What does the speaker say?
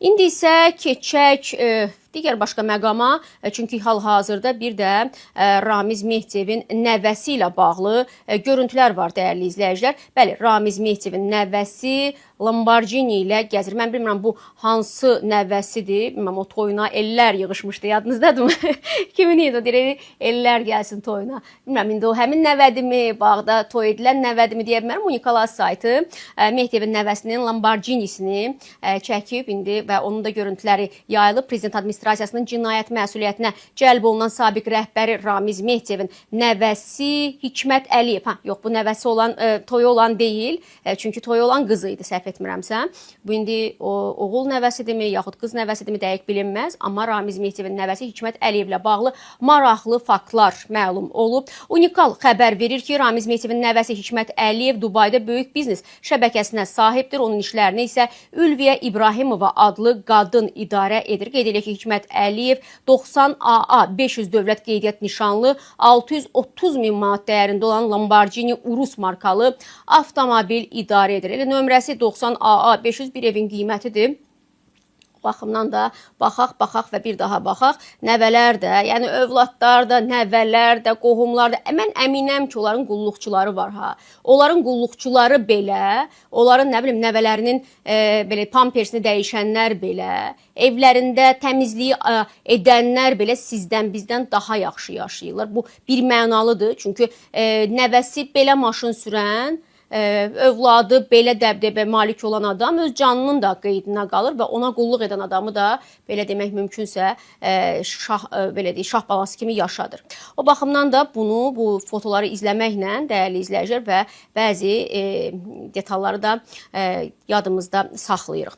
İndi isə keçək digər başqa məqama, çünki hal-hazırda bir də Ramiz Mehdiyevin nəvəsi ilə bağlı görüntülər var, dəyərli izləyicilər. Bəli, Ramiz Mehdiyevin nəvəsi Lamborghini ilə gəzir. Mən bilmirəm bu hansı nəvəsidir. Bilmirəm, o toyuna ellər yığışmışdı, yadınızdadırmı? Kimin idi o, deyir, ellər gəlsin toyuna. Bilmirəm, indi o həmin nəvədimi, bağda toy edilən nəvədimi deyə bilmərəm. Unikal saytı Mehdiyevin nəvəsinin Lamborghinisini çəkib indi və onun da görüntüləri yayılıb. Prezident administrasiyasının cinayət məsuliyyətinə cəlb olunan sabiq rəhbəri Ramiz Mehdiyevin nəvəsi Hikmət Əliyev. Yox, bu nəvəsi olan, toyu olan deyil. Çünki toyu olan qızı idi, səhv etmirəmsə. Bu indi oğul nəvəsidirmi, yaxud qız nəvəsidirmi dəqiq bilinməz. Amma Ramiz Mehdiyevin nəvəsi Hikmət Əliyevlə bağlı maraqlı faktlar məlum olub. Unikal xəbər verir ki, Ramiz Mehdiyevin nəvəsi Hikmət Əliyev Dubayda böyük biznes şəbəkəsinə sahibdir. Onun işlərini isə Ülviyə İbrahimova adlı qadın idarə edir. Qeyd edək ki, Hikmət Əliyev 90 AA 500 dövlət qeydiyyat nişanlı 630 min manat dəyərində olan Lamborghini Urus markalı avtomobil idarə edir. Elə nömrəsi 90 AA 500 bir evin qiymətidir. Baxımdan da baxaq və bir daha baxaq. Nəvələr də, yəni övladlar da, nəvələr də, qohumlar da. Mən əminəm ki, onların qulluqçuları var ha. Onların qulluqçuları belə, onların nə bilim nəvələrinin belə pampersini dəyişənlər belə, evlərində təmizliyi edənlər belə sizdən, bizdən daha yaxşı yaşayırlar. Bu bir mənalıdır. Çünki nəvəsi belə maşın sürən, övladı belə dəbdəbə malik olan adam öz canının da qeydinə qalır və ona qulluq edən adamı da belə demək mümkünsə şah balası kimi yaşadır. O baxımdan da bu fotoları izləməklə dəyərli izləyicilər və bəzi detalları da yadımızda saxlayırıq.